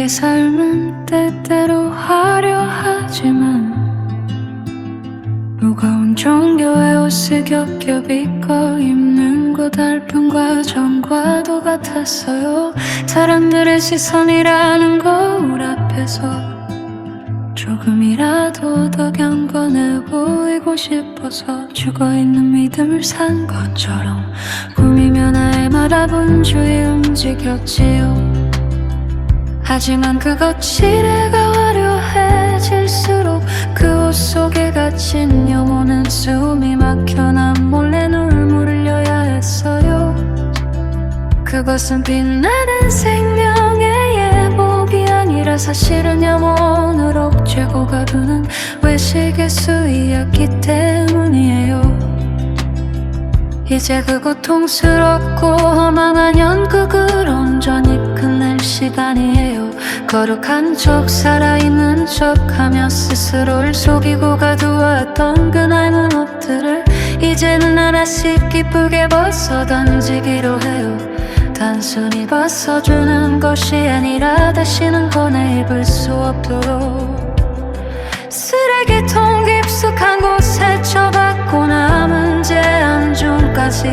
우리의 삶은 때때로 화려하지만 무거운 종교의 옷을 겹겹이 입고 입는 고달픈 과정과도 같았어요. 사람들의 시선이라는 거울 앞에서 조금이라도 더 경건해 보이고 싶어서 죽어있는 믿음을 산 것처럼 꿈이며 나의 말아본 주위 움직였지요. 하지만 그것 지레가 화려해질수록 그 옷 속에 갇힌 영혼은 숨이 막혀 난 몰래 눈물을 흘려야 했어요. 그것은 빛나는 생명의 예복이 아니라 사실은 영혼을 억제고 가두는 외식의 수이었기 때문이에요. 이제 그 고통스럽고 허망한 연극을 온전히 끝낼 시간이에요. 거룩한 척 살아있는 척하며 스스로를 속이고 가두었던 그 낡은 옷들을 이제는 하나씩 기쁘게 벗어 던지기로 해요. 단순히 벗어주는 것이 아니라 다시는 꺼내 입을 수 없도록 쓰레기통 깊숙한 곳에 처박고 남은 제한중까지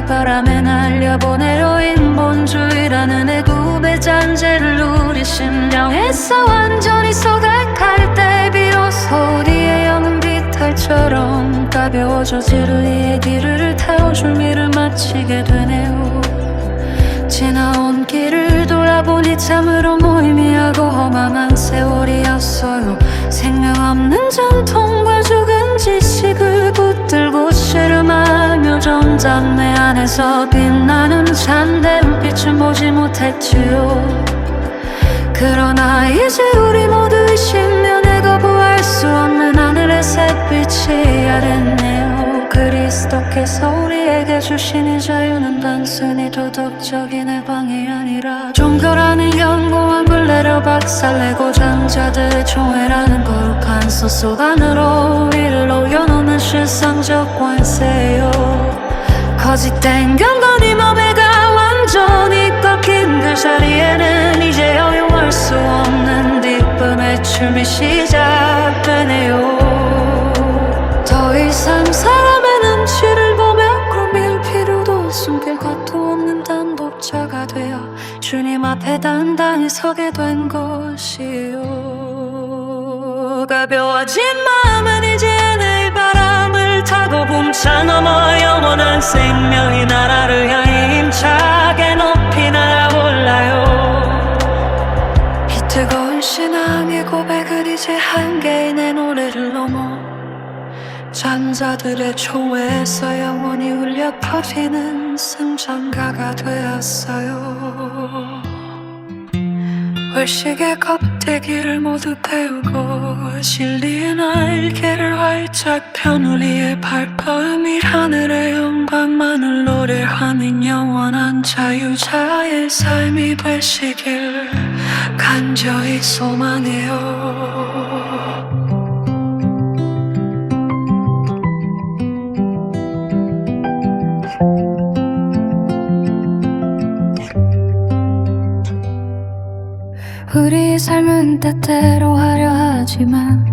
바람에 날려보내려 인본주의라는 애굽의 잔재를 우리 심령에서 완전히 소각할 때 비로소 우리의 영은 비탈처럼 가벼워져 진리의 길을 태워줄 일을 마치게 되네요. 지나온 길을 돌아보니 참으로 무의미하고 허망한 세월이었어요. 생명 없는 전통과 죽은 지식을 붙들고 씨름하며 점점 내 안에서 빛나는 잔대한 빛을 보지 못했지요. 그러나 이제 우리 모두의 신면에 거부할 수 없는 하늘의 샛빛이 아랬네요. 그리스도께서 우리에게 주신 이 자유는 단순히 도덕적인 해방이 아니라 종교라는 연고한 굴레를 박살내고 장자들의 총회라는 거룩한 솥속 안으로 우리를 녹여놓는 실상적 관세예요. 거짓된 경건이 맘에가 완전히 꺾인 그 자리에는 이제 허용할 수 없는 기쁨의 춤이 시작되네요. 더 이상 사람의 눈치를 보며 꾸밀 필요도 숨길 것도 없는 단독자가 되어 주님 앞에 단단히 서게 된 것이요. 가벼워진 마음은 이제 내 바람을 타고 봄차 넘어 영원한 생명이 나라를 향해 힘차게 높이 날아올라요. 이 뜨거운 신앙의 고백은 이제 한계의 내 노래를 넘어 잔자들의 총회에서 영원히 울려 퍼지는 승전가가 되었어요. 월식의 껍데기를 모두 태우고 진리의 날개를 활짝 편 우리의 발걸음이 하늘의 영광만을 노래하는 영원한 자유자의 삶이 되시길 간절히 소망해요. 우리의 삶은 때때로 화려하지만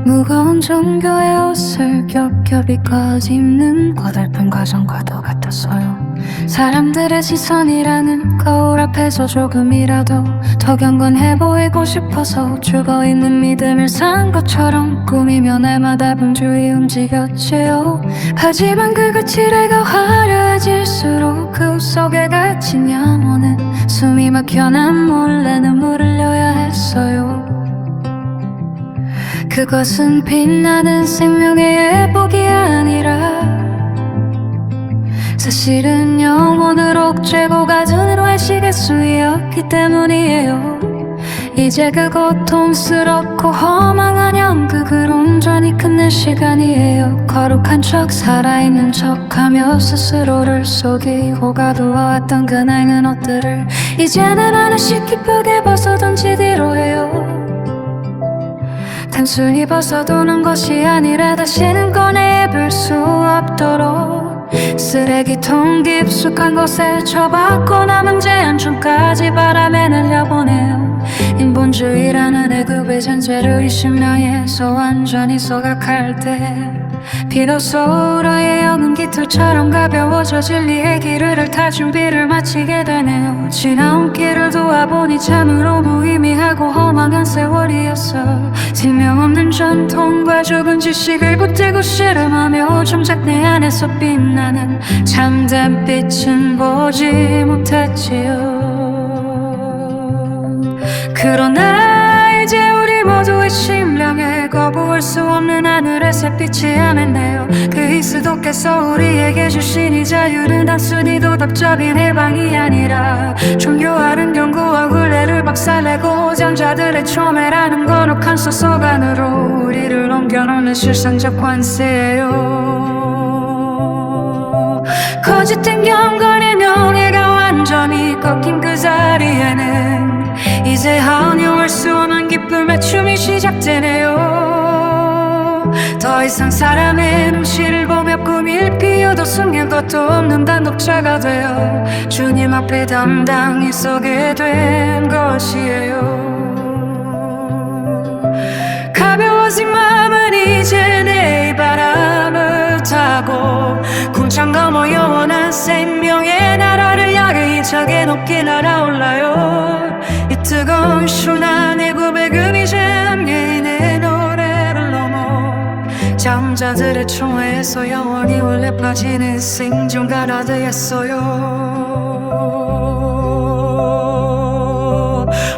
무거운 종교의 옷을 겹겹이 꺼집는 고달픈 과정과도 같았어요. 사람들의 시선이라는 거울 앞에서 조금이라도 더 경건해 보이고 싶어서 죽어있는 믿음을 산 것처럼 꾸미며 날마다 분주히 움직였지요. 하지만 그 지레가 화려해질수록 그 옷 속에 갇힌 영혼은 숨이 막혀 난 몰래 눈물을 흘려야 했어요. 그것은 빛나는 생명의 예복이 아니라 사실은 영혼을 억제고 가두는 외식의 수이었기 때문이에요. 이제 그 고통스럽고 허망한 연극을 온전히 끝낼 시간이에요. 거룩한 척 살아있는 척하며 스스로를 속이고 가두어왔던 그 낡은 옷들을 이제는 하나씩 기쁘게 벗어던지기로 해요. 단순히 벗어두는 것이 아니라 다시는 꺼내 입을 수 없도록 쓰레기통 깊숙한 곳에 처박고 남은 제한줄까지 바람에 날려보내요. 인본주의라는 애굽의 잔재를 20년에서 완전히 소각할 때 비로소 우리의 영은 깃털처럼 가벼워져 진리의 길을 탈 준비를 마치게 되네요. 지나온 길을 도와보니 참으로 무의미하고 허망한 세월이었어. 생명없는 전통과 죽은 지식을 붙들고 씨름하며 정작 내 안에서 빛나는 참된 빛은 보지 못했지요. 그러나 이제 우리 모두의 심령에 거부할 수 없는 하늘의 햇빛이 아멘네요. 그리스도께서 우리에게 주신 이 자유는 단순히 도덕적인 해방이 아니라 종교화른 경고와 굴레를 박살내고 장자들의 초매라는 거룩한 소속 안으로 우리를 옮겨놓는 실상적 관세예요. 거짓된 경건의 명예가 완전히 꺾인 그 자리에는 이제 한용할 수 없는 기쁨의 춤이 시작되네요. 더 이상 사람의 눈치를 보며 꿈을 피워도 숨길 것도 없는 단독자가 되어 주님 앞에 당당히 서게 된 것이에요. 가벼워진 마음은 이제 내 바람을 타고 궁창 넘어 영원한 생명의 나라를 향해 힘차게 높게 날아올라요. 이 뜨거운 순환 애굽의 금이 잠긴 내 노래를 넘어 잠자들의 총회에서 영원히 울려 퍼지는 생존가가 되었어요.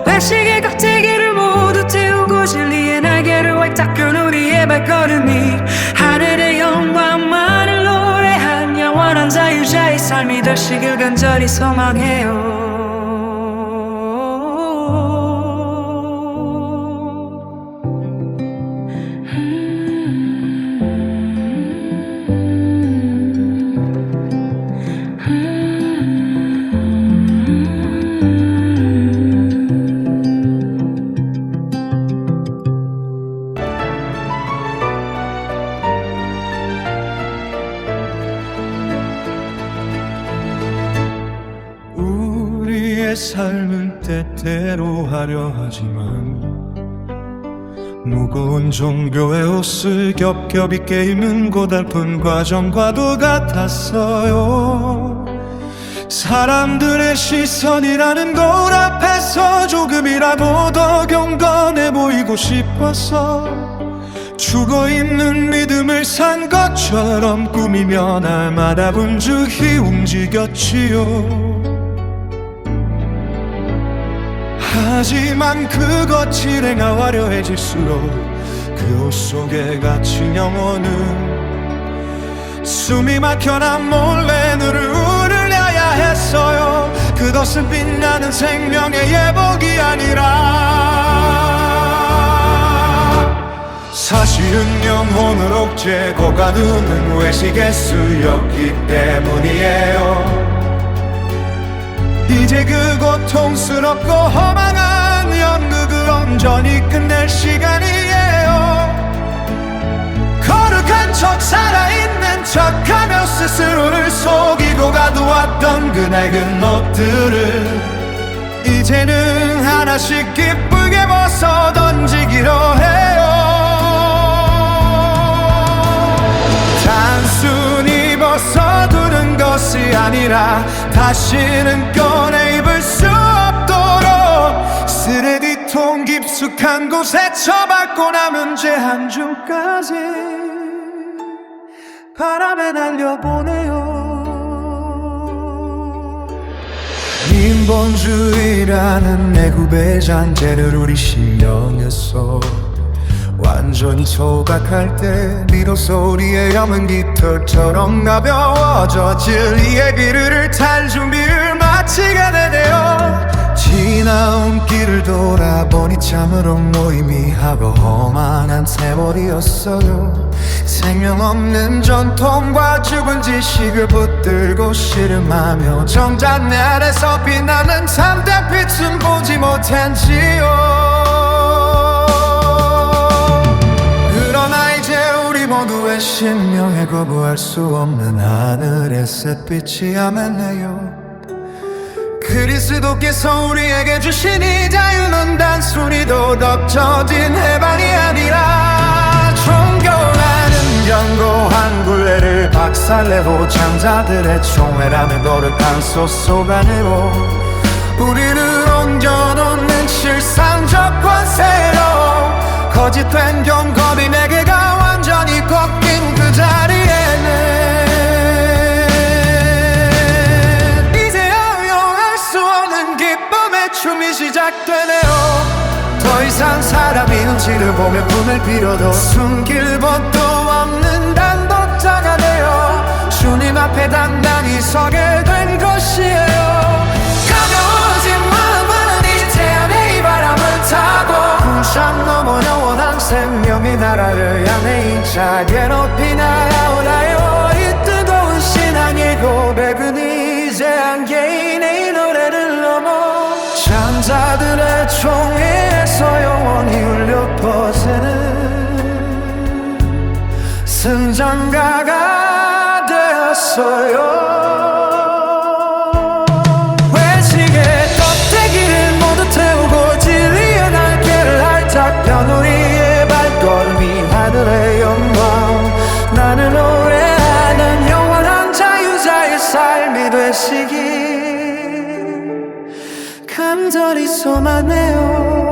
외식의 껍데기를 모두 태우고 진리의 날개를 활짝 끈 우리의 발걸음이 하늘의 영광만을 노래한 영원한 자유자의 삶이 되시길 간절히 소망해요. 삶을 때때로 하려 하지만 무거운 종교의 옷을 겹겹이 깨입는 고달픈 과정과도 같았어요. 사람들의 시선이라는 거울 앞에서 조금이라도 더 경건해 보이고 싶어서 죽어있는 믿음을 산 것처럼 꾸미며 날마다 분주히 움직였지요. 하지만 그것 실행하 화려해질수록 그 옷 속에 갇힌 영혼은 숨이 막혀나 몰래 눈을 울려야 했어요. 그것은 빛나는 생명의 예복이 아니라 사실은 영혼을 옥죄고 가두는 외식의 수였기 때문이에요. 이제 그 고통스럽고 허망한 연극을 온전히 끝낼 시간이에요. 거룩한 척 살아있는 척하며 스스로를 속이고 가두었던 그 낡은 옷들을 이제는 하나씩 기쁘게 벗어 던지기로 해요. 단순히 벗어두는 것이 아니라 다시는 꺼내 입을 수 없도록 쓰레기통 깊숙한 곳에 처박고 남은 죄 한 줄까지 바람에 날려보내요. 인본주의라는 애굽의 잔재를 우리 심령에서 완전히 소각할 때 비로소 우리의 영은 깃털처럼 가벼워져 진리의 길을 탈 준비를 마치게 되네요. 지나온 길을 돌아보니 참으로 무의미하고 험한한 세월이었어요. 생명 없는 전통과 죽은 지식을 붙들고 씨름하며 정작 내 안에서 빛나는 참된 빛은 보지 못한지요. 그러나 이제 우리 모두의 신명에 거부할 수 없는 하늘의 햇빛이 아멘네요. 그리스도께서 우리에게 주신 이 자유는 단순히 도덕적인 해방이 아니라 존경하는 견고한 굴레를 박살내고 장자들의 총회라는 거룩한 소속 안으로 우리를 옮겨놓는 실상적 권세로 거짓된 경겁이 내게가 완전히 꺾인 그 자리에는 이제야 용할 수 없는 기쁨의 춤이 시작되네요. 더 이상 사람이 눈치를 보며 꿈을 빌어도 숨길 곳도 없는 단독자가 되어 주님 앞에 당당히 서게 된 것이에요. 가벼워진 마음은 이제 안에 이 바람을 타고 궁창 넘어 영원한 생명의 나라를 향해 이 자리에 높이 날아오나요. 이 뜨거운 신앙의 고백은 이제 한 개인의 이 노래를 넘어 장자들의 총회에서 영원히 울려 퍼지는 승전가가 되었어요. 외식의 껍데기를 모두 태우고 진리의 날개를 활짝 편 우리의 발걸음이 하늘의 영광 나는 노래하는 영원한 자유자의 삶이 되시길 간절히 소망해요.